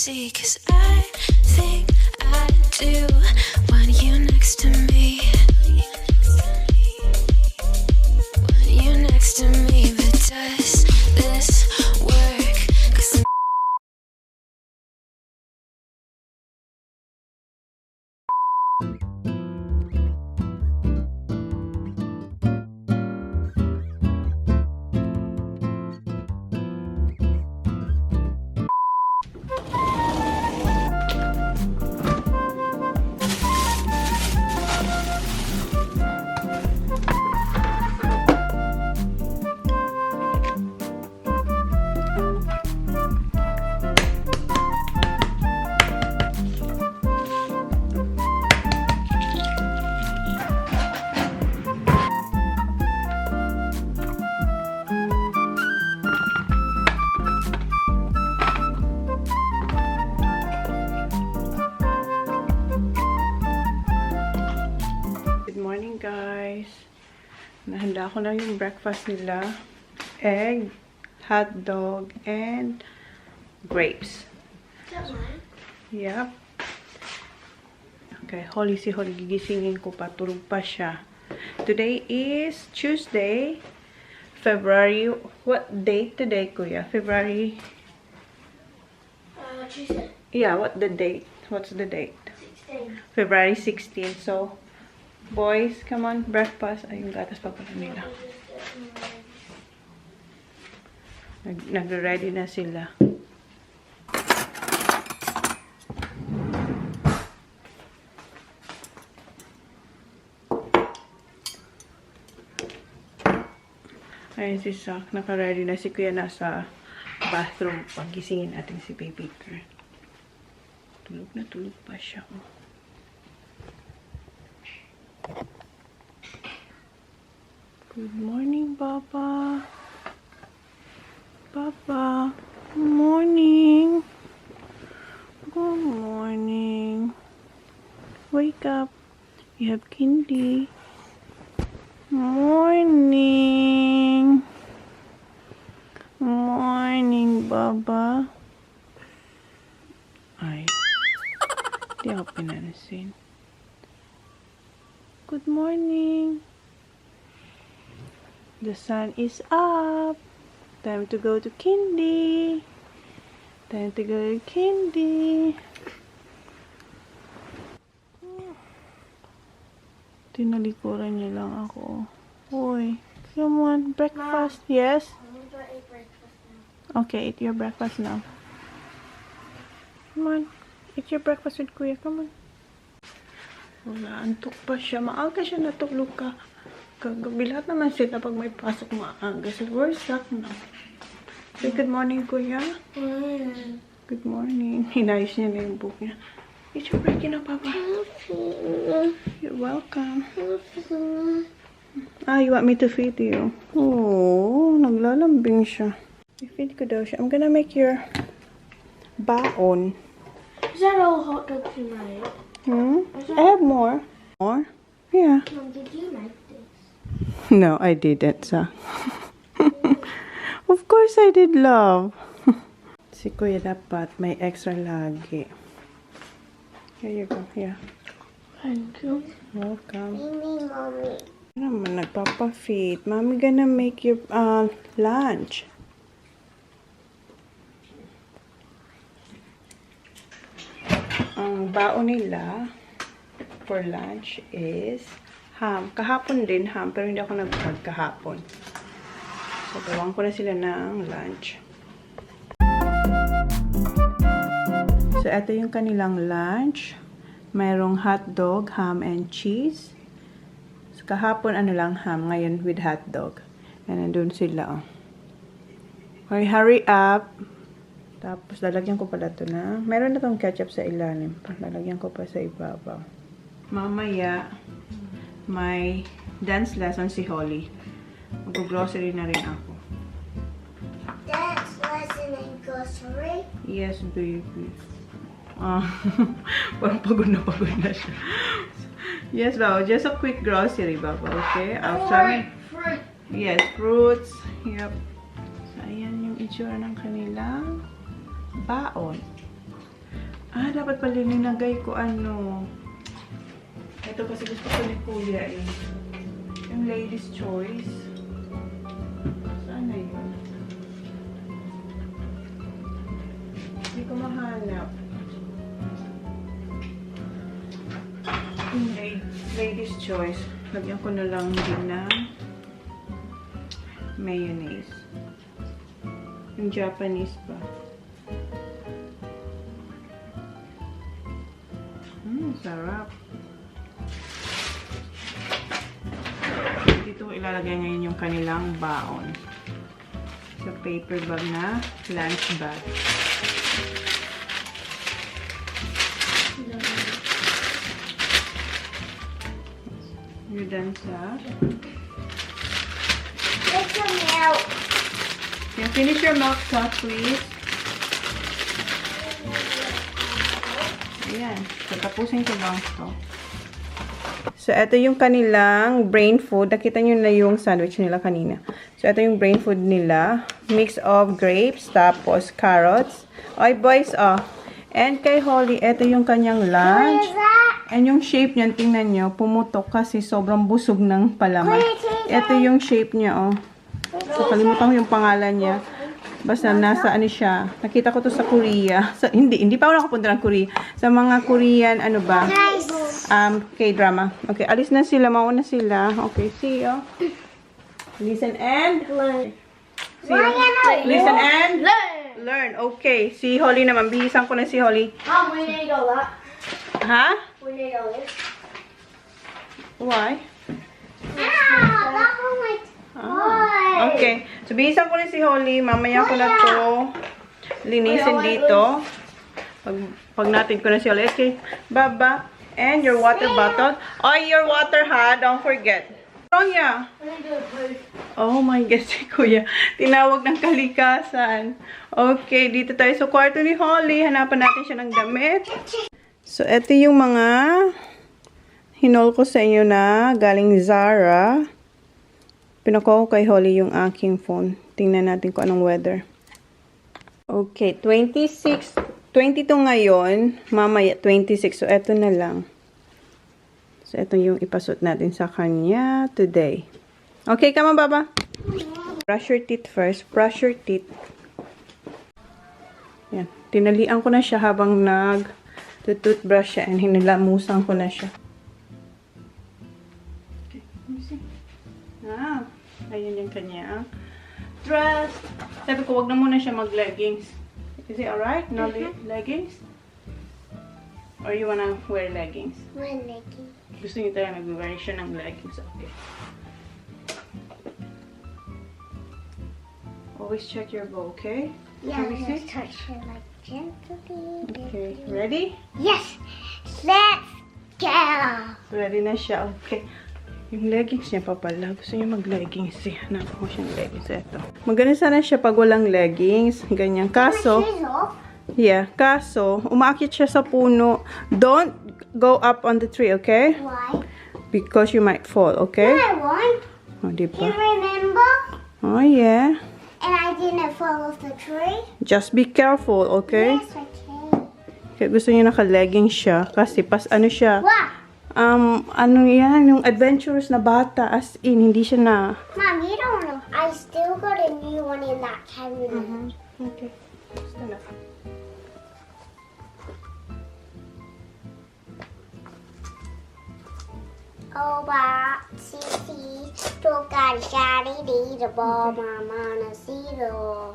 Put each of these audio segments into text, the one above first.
see, 'cause I think I do want you next to me. Want you next to me, but does this work? 'Cause guys, nahanda ko na yung breakfast nila. Egg, hot dog, and grapes. Yep. Okay, si Holly, gigisingin ko pa. Tulog pa siya. Today is Tuesday, February. What date today, Kuya? February? Tuesday. Yeah, what's the date? 16. February 16. So, boys, come on, breakfast. Ay, yung gatas pa pala nila. Nagre-ready na sila. Ayun si Sak. Naka-ready na si Kuya nasa bathroom. Pagisingin natin si baby girl. Tulog na tulog pa siya. Oh. Good morning, Papa. Papa. Good morning. Good morning. Wake up. You have candy. Morning. Morning, Baba. Ay. Di ako pinansin. Good morning. The sun is up. Time to go to candy. Time to go to candy. Tinalikuran niya lang ako. Uy, come on, breakfast. Mom, yes? I want to eat breakfast now. Okay, eat your breakfast now. Come on, eat your breakfast with Kuya. Come on. Wala, antok pa siya. Maaga siya natulog ka. Kagabi lahat naman sila pag may pasok maaga. So, where's Zach now? Say good morning, Kuya. Good morning. Hinayos niya na yung book niya. Eat your break na, Papa. You're welcome. Ah, you want me to feed you? Oh, naglalambing siya. I-feed ko daw siya. I'm gonna make your baon. Is that all hot dogs you made? I have more. More? Yeah. Mom, did you make this? No, I didn't, Sa. Of course I did, love. Si Kuya dapat may extra lagi. Here you go. Here. Thank you. Welcome. Mommy. Naman nagpapa-feed. Mommy gonna make your lunch. Ang baon nila for lunch is ham. Kahapon din ham, pero hindi ako nag-vlog kahapon. So, gawan ko na sila ng lunch. So, ito yung kanilang lunch. Mayroong hotdog, ham, and cheese. So, kahapon ano lang ham, ngayon with hotdog. And nandun sila, oh. Okay, hurry up. Tapos, lalagyan ko pala ito na. Meron na tong ketchup sa ilalim. Lalagyan ko pa sa ibabaw. Mamaya, may dance lesson si Holly. Mag-grocery na rin ako. Dance lesson and grocery? Yes, baby. Parang pagod na siya. Yes, Baba. Just a quick grocery, Baba. Okay? Outside. Fruit. Yes, fruits. Yep. So, ayan yung itsura ng kanilang baon. Ah, dapat pala nilagay ko ano. Ito kasi gusto ko ni Kuya eh. Yung Ladies' Choice. Saan na yun? Hindi ko mahanap. Yung Ladies' Choice. Lagyan ko na lang din ng mayonnaise. Yung Japanese pa. Sarap. Dito ilalagay ngayon yung kanilang baon. Sa paper bag na lunch bag. You're done sa? Get some milk. Can finish your milk cup, please? Ayan. So, tapusin ko lang ito. So, ito yung kanilang brain food. Nakita nyo na yung sandwich nila kanina. So, ito yung brain food nila. Mix of grapes, tapos carrots. Oy, boys, oh. And kay Holly, ito yung kanyang lunch. And yung shape niyan, tingnan nyo, pumutok kasi sobrang busog ng palaman. Ito yung shape niya, oh. So, kalimutan ko yung pangalan niya. Basta nasa ano siya. Nakita ko to sa Korea. So, hindi pa ako nakapunta ng Korea. Sa mga Korean, ano ba? K-drama. Okay, alis na sila. Mauna sila. Okay, see you. Listen and learn. See you. Listen and learn. Okay, si Holly naman. Bihisan ko na si Holly. Mom, we need all that. Ha? We need all this. Why? That one like Okay. So, bihisan ko na si Holly. Mamaya ko na to linisin dito. Pag natin ko na si Holly. Okay. Baba. And your water bottle. Oh, your water ha. Don't forget. Sonia. Oh my God, si Kuya. Tinawag ng kalikasan. Okay. Dito tayo sa kwarto ni Holly. Hanapan natin siya ng damit. So, ito yung mga hinol ko sa inyo na galing Zara. Pinakuha ko kay Holly yung aking phone. Tingnan natin kung anong weather. Okay, 22 ngayon. Mamaya, 26. So, eto na lang. So, eto yung ipasot natin sa kanya today. Okay, come on, Baba. Brush your teeth first. Brush your teeth. Yan. Tinalian ko na siya habang nag-toothbrush siya and hinilamusan ko na siya. Okay, let me see. Ayan yung kanya dress. Sabi ko, wag na muna siya mag-leggings. Is it alright? No leggings? Or you wanna wear leggings? one legging. Gusto niyo tayo nag-wear siya ng leggings. Okay. Always check your bow, okay? Yeah, Can we let's see? touch it like gently. Okay. Ready? Yes, let's go. Ready na siya. Okay. Yung leggings niya pa pala. Gusto niya mag-leggings. Hanap ko siyang leggings. Ito. Maganda sana siya pag walang leggings. Ganyan. Kaso, yeah. Kaso, umaakit siya sa puno. Don't go up on the tree, okay? Why? Because you might fall, okay? I won. Oh, You diba? remember? Oh, yeah. And I didn't fall off the tree. Just be careful, okay? Yes, I can. Kaya gusto niya naka-leggings siya. Kasi ano siya. What? Ano yan? Yung adventurous na bata. As in, hindi siya na... Mom, you don't know. I still got a new one in that cabinet. Okay. Stand up. Oh, ba, si, toka, shari, di, the ball, mama, na, zero.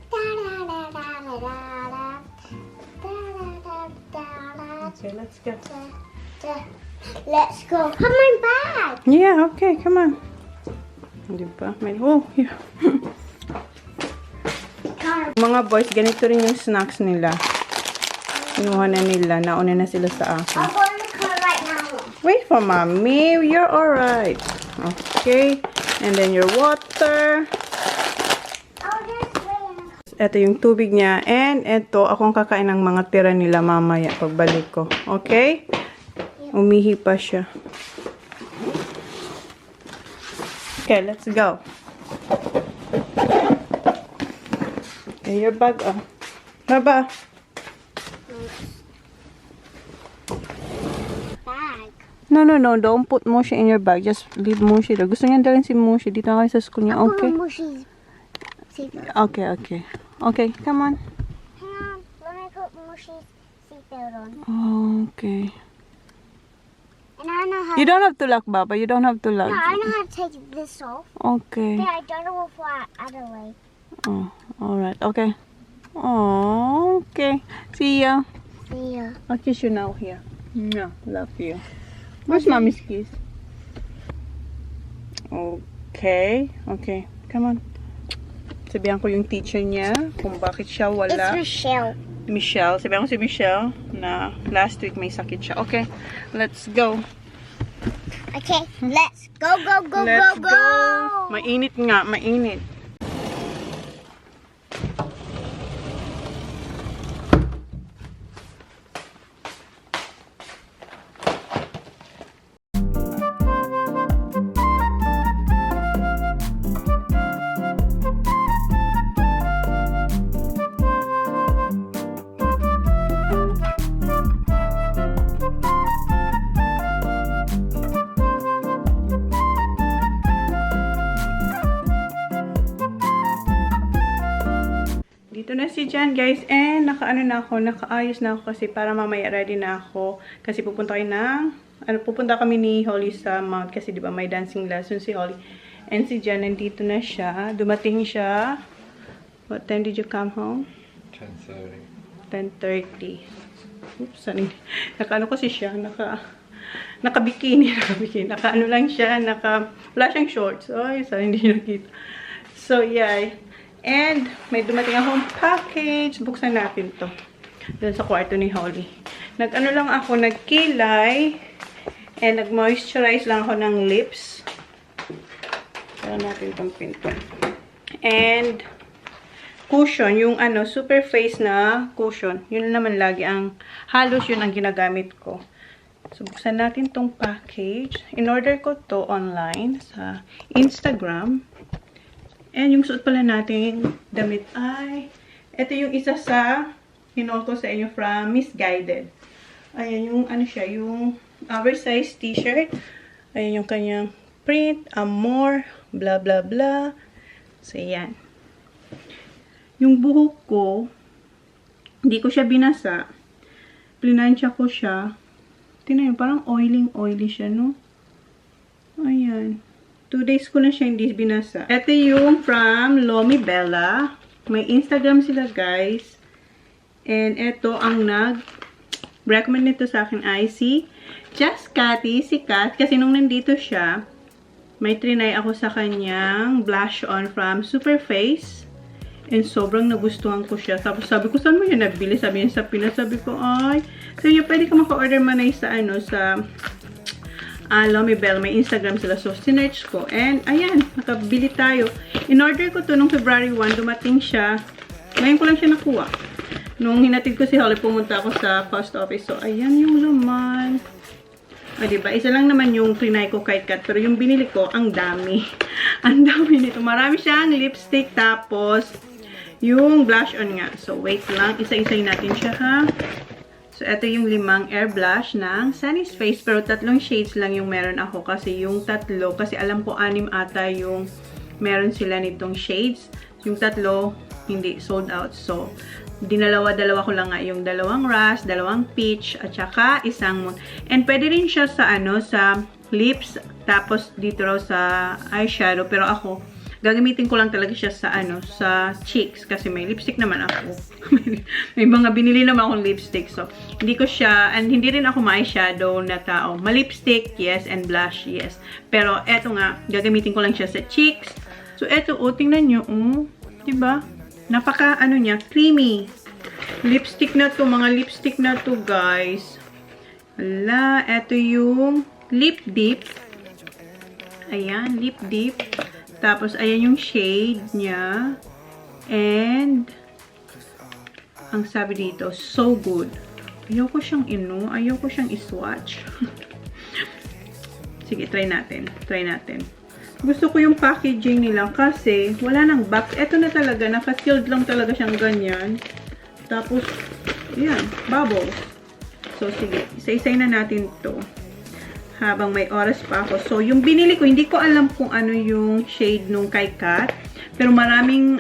Da, da, da, da, da, da, da. Da, da, da, da, da, Okay, let's go. da. Let's go. Come on back. Yeah, okay, come on. Diba? May, oh, here. Mga boys, ganito rin yung snacks nila. Kinuha na nila. Nauna na sila sa akin. I'll go in the car right now. Wait for mommy. You're alright. Okay. And then your water. I'll just wait in the car. Ito yung tubig niya. And ito, akong kakain ng mga tira nila mamaya pagbalik ko. Okay? Umihi pa siya. Okay, let's go. Okay, your bag, oh. Baba. No. Don't put Moshi in your bag. Just leave Moshi there. Gusto niya dalhin si Moshi. Dito na kayo sa school niya. Okay? Mushy's seatbelt. Okay. Okay, come on. Hang on. Let me put Mushy's seatbelt on. Okay. And I know how You don't have to lock, Baba. You don't have to lock. No, I know how to take this off. Okay. Yeah, I don't know if I other way. Oh, alright. Okay. Oh, okay. See ya. See ya. I'll kiss you now here. No, love you. Where's Mommy's kiss? Okay. Come on. Sabihan ko yung teacher niya kung bakit siya It's wala. Michelle. Sabihan ko si Michelle na last week may sakit siya. Okay, let's go. Okay, let's go. Let's go. Mainit nga, mainit. Dito na si Jan, guys. And nakaayos na ako kasi para mamaya ready na ako. Kasi pupunta kami ni Holly sa Mount kasi 'di ba may dancing lesson si Holly. And si Jan nandito na siya. Dumating siya. What time did you come home? 10:30. 10:30. Oops, naka-ano kasi siya, naka-bikini. Naka-ano lang siya, wala siyang shorts. Ay, hindi nakita. So, yeah. And, may dumating akong package. Buksan natin to. Doon sa kwarto ni Holly. Nagkilay. And nag-moisturize lang ako ng lips. Tara natin itong pinto. And, cushion. Yung super face na cushion. Yun naman lagi halos yun ang ginagamit ko. So, buksan natin tong package. In-order ko to online sa Instagram. And yung suot pala natin damit ay, ito yung isa sa hinol ko sa inyo from Misguided. Ayan yung siya, yung oversized t-shirt. Ayan yung kanyang print, amor, blah blah blah. So, ayan. Yung buhok ko, hindi ko siya binasa. Plinansya ko siya. Tingnan yun, parang oily siya, no? Ayan. 2 days ko na siya hindi binasa. Ito yung from Lomi Bella. May Instagram sila, guys. And ito ang recommend nito sa akin ay si Just Cathy, si Kat. Kasi nung nandito siya, may trinay ako sa kanyang blush on from Superface. And sobrang nagustuhan ko siya. Tapos sabi ko, saan mo yun nabili? Sabi niya sa Pinas. Sabi ko, ay, so yun, pwede ka maka-order man ay sa Lomi Bell, may Instagram sila. So, sinerch ko. And, ayan, nakabili tayo. In-order ko to nung February 1. Dumating siya. Ngayon ko lang siya nakuha. Nung hinatid ko si Holly, pumunta ako sa post office. So, ayan yung laman. O, diba? Isa lang naman yung trinay ko kay Kat. Pero yung binili ko, ang dami. Ang dami nito. Marami siyang lipstick. Tapos, yung blush on nga. So, wait lang. Isa-isay natin siya, ha? So, ito yung 5 air blush ng Sunny's Face. Pero 3 shades lang yung meron ako. Kasi yung 3, kasi alam ko 6 ata yung meron sila nitong shades. Yung 3, hindi, sold out. So, dinalawa-dalawa ko lang nga yung 2 rust, 2 peach, at saka 1 moon. And pwede rin siya sa sa lips, tapos dito raw sa eyeshadow. Pero ako, gagamitin ko lang talaga siya sa sa cheeks kasi may lipstick naman ako. May mga binili naman akong lipstick. So, hindi ko siya, and hindi rin ako ma-eyeshadow na tao. Ma-lipstick, yes, and blush, yes. Pero eto nga, gagamitin ko lang siya sa cheeks. So, eto, tingnan nyo, diba? Napaka, niya, creamy. Lipstick na to, mga lipstick na to, guys. Hala, eto yung lip dip. Ayan, lip dip. Tapos, ayan yung shade niya. And, ang sabi dito, so good. Ayoko siyang ayoko siyang iswatch. Sige, try natin. Gusto ko yung packaging nila kasi wala nang box. Ito na talaga, naka-sealed lang talaga siyang ganyan. Tapos, ayan, bubbles. So, sige, isa-isay na natin to. habang may oras pa ako. So, yung binili ko, hindi ko alam kung ano yung shade nung kay Kat. Pero maraming,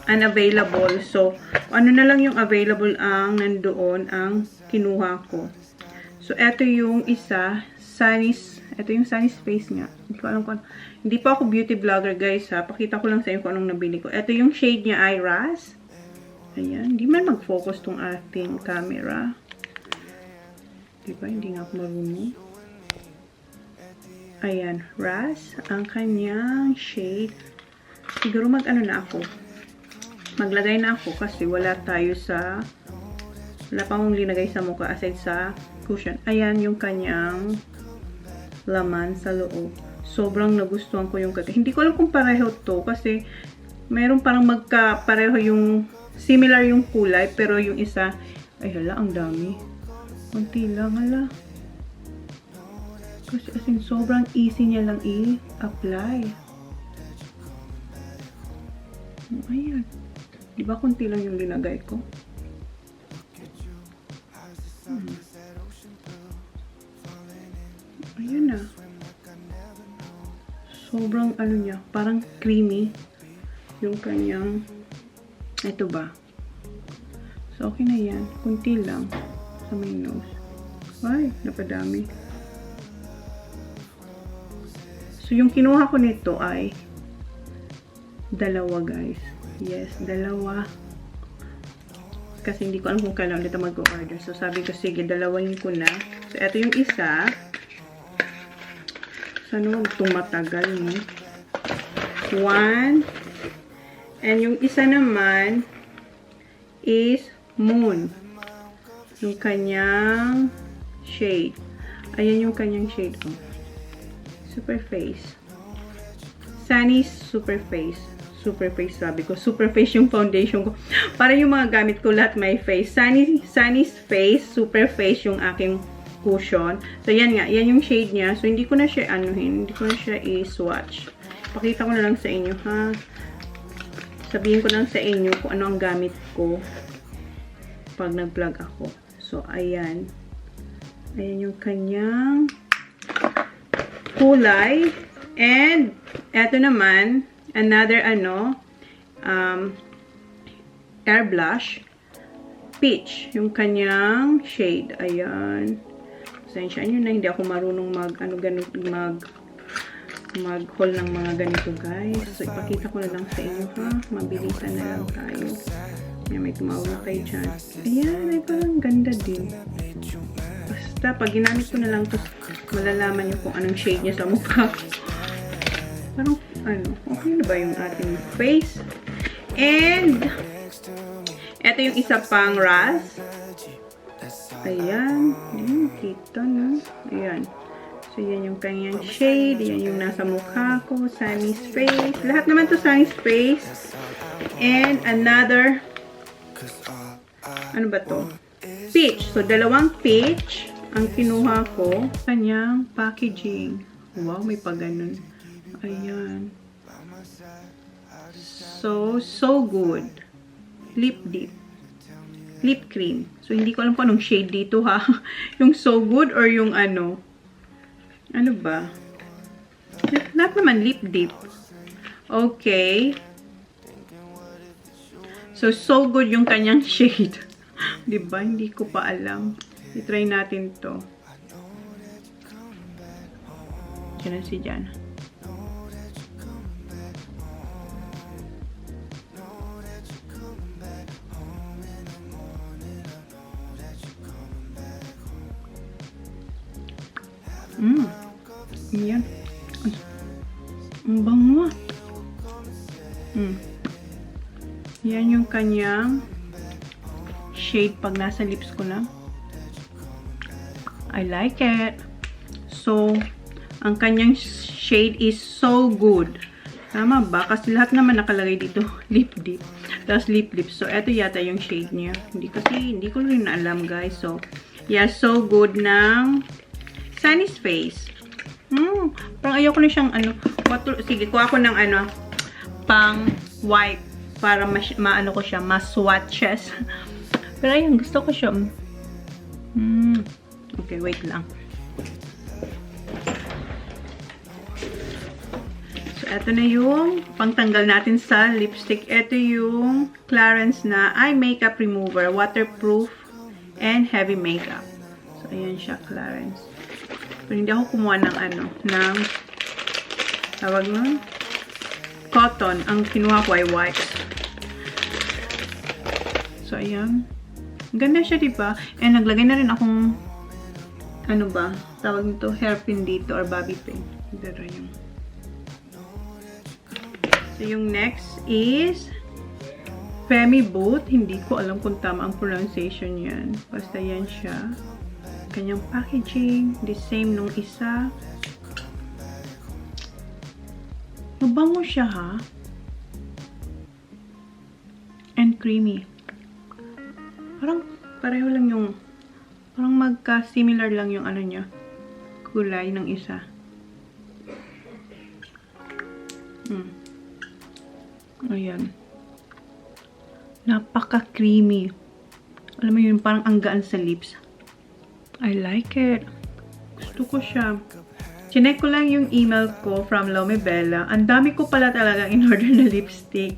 unavailable. So, ano na lang yung available ang nandoon ang kinuha ko. So, eto yung isa, ito yung Sunny's Face nga. Hindi ko alam kung hindi pa ako beauty vlogger, guys, ha. Pakita ko lang sa inyo kung anong nabili ko. Ito yung shade niya, Iras. Ayan. Hindi man mag-focus tong ating camera. Diba? Hindi nga ako marunong. Ayan. Ras. Ang kanyang shade. Siguro mag-ano na ako. Maglagay na ako kasi wala pa akong linagay sa mukha aside sa cushion. Ayan yung kanyang laman sa loob. Sobrang nagustuhan ko yung kanya. Hindi ko alam kung pareho to kasi meron parang magka-pareho yung similar yung kulay pero yung isa ay hala, ang dami. Kunti lang, hala. Kasi as in, sobrang easy niya lang i-apply. Ayan. Diba kunti lang yung linagay ko? Ayan na. Sobrang ano niya, parang creamy yung kanyang, ito ba? So, okay na yan. Kunti lang sa may nose. Ay, napadami. So, yung kinuha ko nito ay dalawa, guys. Yes, dalawa. Kasi hindi ko alam kung kailan ulit mag-order. So, sabi ko, sige, dalawahin ko na. So, ito yung isa. Sana huwag tumatagal, no? 1. And yung isa naman is Moon. Yung kanyang shade. Ayan yung kanyang shade. Oh. Super Face. Sunny's Super Face. Super Face, sabi ko. Super Face yung foundation ko. Para yung mga gamit ko, lahat may face. Sunny's Face, Super Face yung aking cushion. So, yan nga. Yan yung shade niya. So, hindi ko na siya anuhin. Hindi ko na siya i-swatch. Pakita ko na lang sa inyo, ha? Sabihin ko lang sa inyo kung ano ang gamit ko pag nag-vlog ako. So, ayan. Ayan yung kanyang kulay. And, eto naman, another air blush peach yung kanyang shade. Ayan, pasensya nyo na hindi ako marunong mag-haul ng mga ganito, guys. So ipakita ko na lang sa inyo, ha. Mabilisan na lang tayo. Ayan, may tumawag na kayo dyan. Ayan, ay parang ganda din. Basta pag ginamit ko na lang to, malalaman nyo kung anong shade niya sa mukha. Parang okay na ba yung ating face? And, eto yung isa pang ras. Ayan. Ayan, kita na. Ayan. So, yan yung kanyang shade. Yan yung nasa mukha ko. Sunny's Face. Lahat naman to Sunny's Face. And, another, ano ba to? Peach. So, dalawang peach ang kinuha ko. Kanyang packaging. Wow, may pa ganun. Ayan. So good. Lip cream. So, hindi ko alam kung anong shade dito, ha. Yung so good or yung ano ba? Lahat naman lip dip. Okay. So good yung kanyang shade. Diba? Hindi ko pa alam. I-try natin to. Diyan na si Jana. Yan. Ang bango. Yan yung kanyang shade pag nasa lips ko na. I like it. So, ang kanyang shade is so good. Tama ba? Kasi lahat naman nakalagay dito. Lip dip. Tapos lip lip. So, eto yata yung shade niya. Hindi ko rin alam, guys. So, yeah, so good ng Sunny's Face. Parang ayoko na siyang sige, kuha ko ng pang wipe para maano ko siya, ma-swatches. Pero ayun, gusto ko siya. Okay, wait lang. Ito na yung pangtanggal natin sa lipstick. Ito yung Clarins na eye makeup remover, waterproof, and heavy makeup. So, ayan siya, Clarins. Pero hindi ako kumuha ng ng tawag nun? Cotton. Ang kinuha ko ay white. So, ayan. Ganda siya, diba? And naglagay na rin akong tawag nito, hairpin dito or bobby pin. Pero yung so, yung next is FamiBoot. Hindi ko alam kung tama ang pronunciation yan. Basta yan siya. Kanyang packaging. The same nung isa. Mabango siya, ha? And creamy. Parang pareho lang yung parang magka-similar lang yung niya. Kulay ng isa. Ayan. Napaka-creamy. Alam mo yun, parang ang gaan sa lips. I like it. Gusto ko siya. Chinek ko lang yung email ko from Lomebella. Ang dami ko pala talaga in-order na lipstick.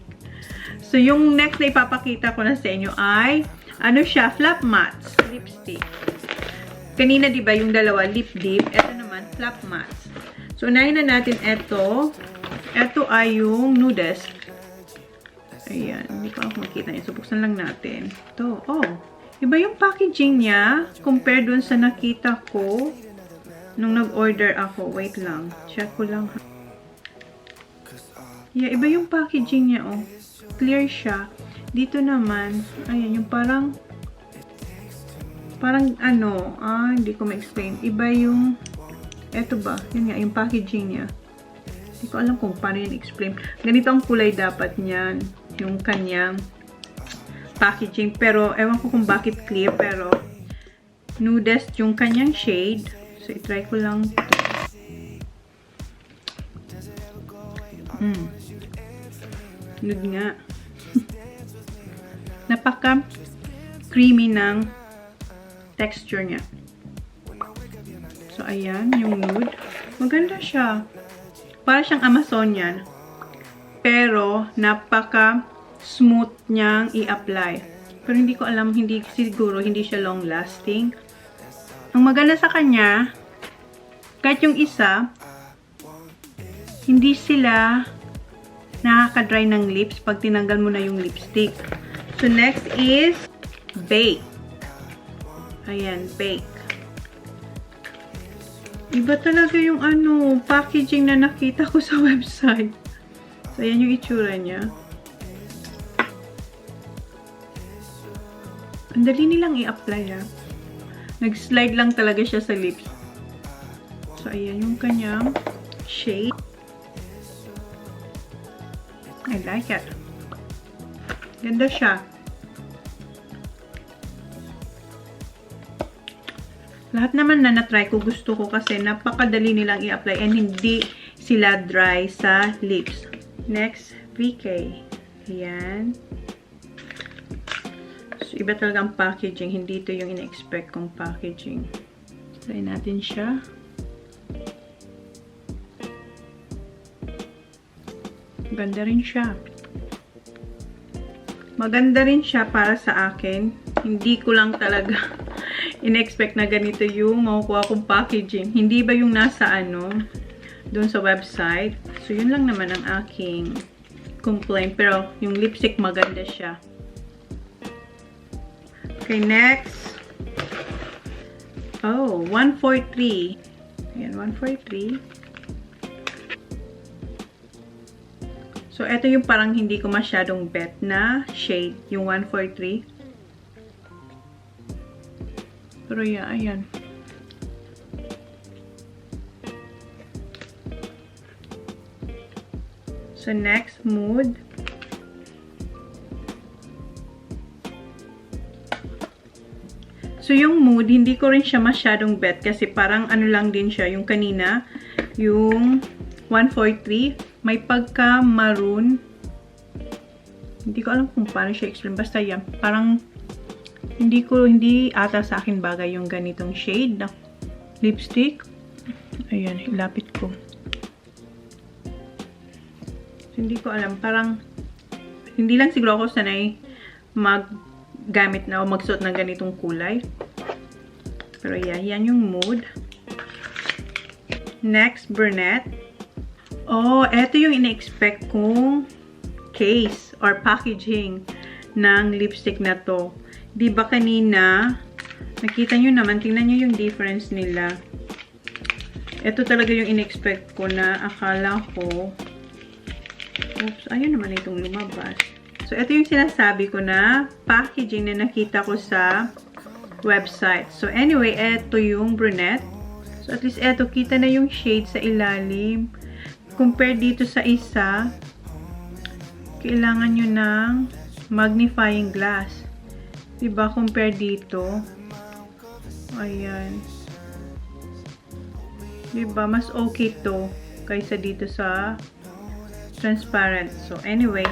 So, yung next na ipapakita ko na sa inyo ay, siya, Flap Mattes lipstick. Kanina, diba, yung dalawa, lip dip. Ito naman, Flap Mattes. So, unahin na natin ito. Ito ay yung nudist. Ayan, hindi ko ako makita niya. So, buksan lang natin. Ito, iba yung packaging niya compared dun sa nakita ko nung nag-order ako. Wait lang. Check ko lang. Yeah, iba yung packaging niya, Clear siya. Dito naman, ayan, yung parang hindi ko ma-explain. Iba yung, eto ba? Yun nga, yung packaging niya. Hindi ko alam kung paano yun explain. Ganito ang kulay dapat niyan. Yung kanyang packaging. Pero, ewan ko kung bakit clear. Pero, nudist yung kanyang shade. So, itry ko lang ito. Nude nga. Napaka-creamy ng texture niya. So, ayan, yung nude. Maganda siya. Para siyang Amazonian. Pero, napaka-smooth niyang i-apply. Pero hindi ko alam, siguro, hindi siya long-lasting. Ang maganda sa kanya, kahit yung isa, hindi sila nakaka-dry ng lips pag tinanggal mo na yung lipstick. So, next is Bake. Ayan, Bake. Iba talaga yung packaging na nakita ko sa website. So, ayan yung itsura niya. Ang dali nilang i-apply, ha. Nag-slide lang talaga siya sa lips. So, ayan yung kanyang shade. I like it. Ganda siya. Lahat naman na na-try ko, gusto ko kasi napakadali nilang i-apply and hindi sila dry sa lips. Next, VK. Ayan. So, iba talaga ang packaging. Hindi ito yung ina-expect kong packaging. Try natin siya. Ganda rin siya. Maganda rin siya para sa akin. Hindi ko lang talaga in-expect na ganito yung makukuha kong packaging. Hindi ba yung nasa doon sa website. So, yun lang naman ang aking complaint. Pero, yung lipstick maganda siya. Okay, next. 143. Ayan, 143. So, ito yung parang hindi ko masyadong bet na shade. Yung 143. Pero yeah, ayan. So, next, Mood. So, yung Mood, hindi ko rin siya masyadong bet kasi parang lang din siya. Yung kanina, yung 143, may pagka-maroon. Hindi ko alam kung paano siya explain. Basta yan, parang hindi ata sa akin bagay yung ganitong shade na lipstick. Ayan, ilapit ko. Hindi ko alam. Parang, hindi lang siguro ako sanay maggamit na o magsuot ng ganitong kulay. Pero yeah, yan yung mood. Next, brunette. Oh, eto yung ina-expect kong case or packaging ng lipstick na to. Diba kanina, nakita nyo naman, tingnan nyo yung difference nila. Ito talaga yung ina-expect ko na akala ko, oops, ayun naman itong lumabas. So, ito yung sinasabi ko na packaging na nakita ko sa website. So, anyway, ito yung brunette. So, at least ito, kita na yung shade sa ilalim. Compare dito sa isa, kailangan nyo ng magnifying glass. Diba, compare dito. Ayan. Diba, mas okay to kaysa dito sa transparent. So, anyway.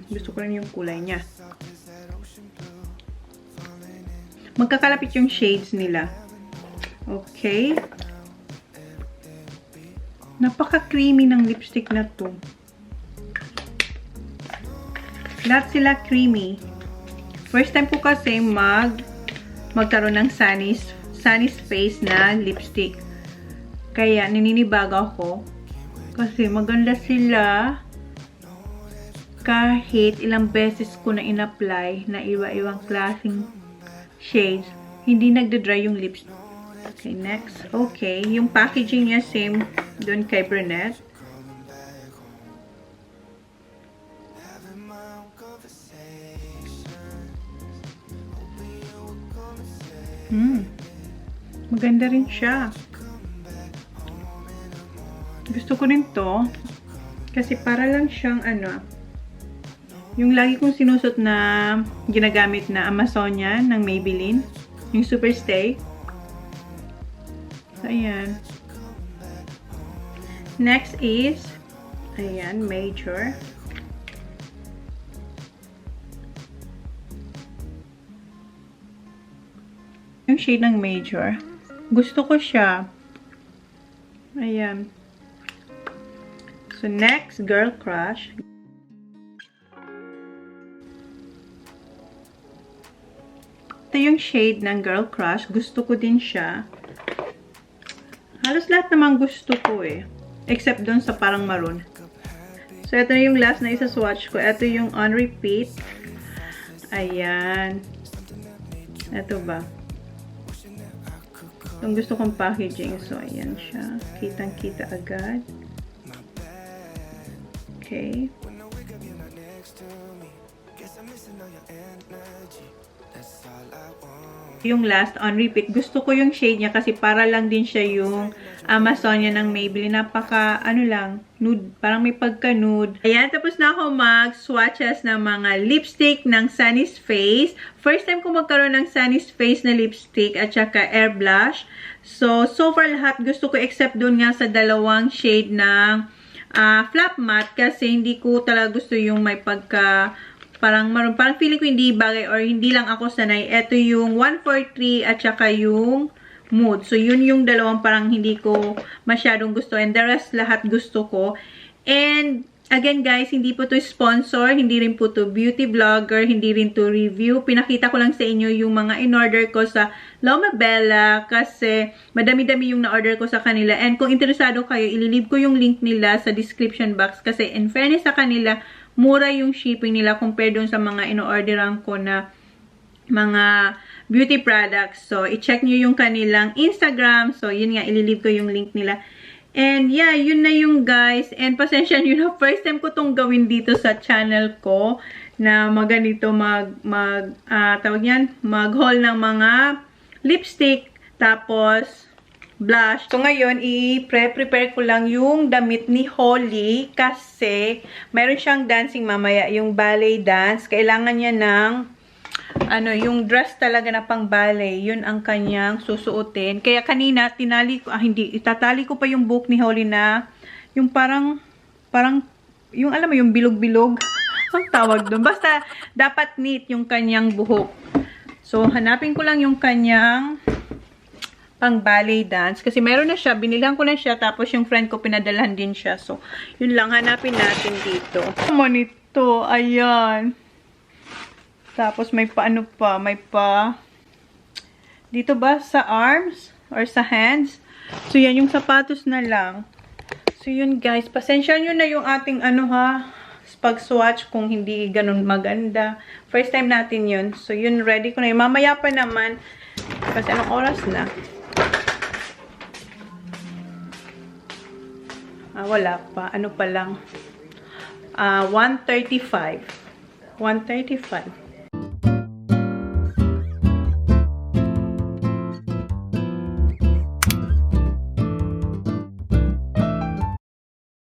Gusto ko rin yung kulay niya. Magkakalapit yung shades nila. Okay. Napaka-creamy ng lipstick na to. Lahat sila creamy. First time ko kasi magkaroon ng sunny face na lipstick. Kaya nininibago ako. Kasi maganda sila. Kahit ilang beses ko na in-apply na iba-ibang klaseng shades, hindi nagda-dry yung lips. Okay, next. Okay, yung packaging niya same doon kay brunette. Maganda rin siya. Gusto ko rin to kasi para lang siyang yung lagi kong sinusot na ginagamit na Amazonian ng Maybelline. Yung Super Stay. So, ayan. Next is, ayan, Major. Yung shade ng Major. Gusto ko siya. Ayan. So, next, Girl Crush. Ito yung shade ng Girl Crush. Gusto ko din siya. Halos lahat naman gusto ko eh. Except dun sa parang maroon. So, ito yung last na isa-swatch ko. Ito yung on repeat. Ayan. Ito ba? Itong gusto kong packaging. So, ayan siya. Kitang-kita agad. Okay. Yung last on repeat, gusto ko yung shade niya kasi para lang din siya yung Amazonian ng Maybelline. Napaka, nude. Parang may pagka-nude. Ayan, tapos na ako mag-swatches ng mga lipstick ng Sunny's Face. First time ko magkaroon ng Sunny's Face na lipstick at saka air blush. So far lahat gusto ko except dun nga sa dalawang shade ng Flap Matte kasi hindi ko talaga gusto yung may pagka parang maroon. Parang feeling ko hindi bagay or hindi lang ako sanay. Ito yung 143 at saka yung Mood. So, yun yung dalawang parang hindi ko masyadong gusto. And the rest, lahat gusto ko. And, again guys, hindi po to sponsor. Hindi rin po to beauty vlogger. Hindi rin to review. Pinakita ko lang sa inyo yung mga in-order ko sa Lomabella. Kasi, madami-dami yung na-order ko sa kanila. And kung interesado kayo, ililib ko yung link nila sa description box. Kasi, in fairness sa kanila, mura yung shipping nila compared dun sa mga ino-orderan ko na mga beauty products. So, i-check nyo yung kanilang Instagram. So, yun nga, ililib ko yung link nila. And, yeah, yun na yung guys. And, pasensya nyo na, first time ko tong gawin dito sa channel ko na maganito tawag yan, mag-haul ng mga lipstick, tapos blush. So, ngayon, i-prepare ko lang yung damit ni Holly kasi mayroon siyang dancing mamaya, yung ballet dance. Kailangan niya ng yung dress talaga na pang ballet. Yun ang kanyang susuotin. Kaya kanina, itatali ko pa yung buhok ni Holly na yung parang, yung alam mo, yung bilog-bilog. Ang tawag doon. Basta, dapat neat yung kanyang buhok. So, hanapin ko lang yung kanyang pang ballet dance. Kasi meron na siya. Binilhan ko na siya. Tapos yung friend ko pinadalhan din siya. So, yun lang. Hanapin natin dito. Naman ito. Ayan. Tapos may pa ano pa. May pa dito ba sa arms? Or sa hands? So, yan yung sapatos na lang. So, yun guys. Pasensya nyo na yung ating ano ha. Pag-swatch kung hindi ganun maganda. First time natin yun. So, yun. Ready ko na yun. Mamaya pa naman. Kasi anong oras na? Wala pa. Ano pa lang? 1:35. 1:35.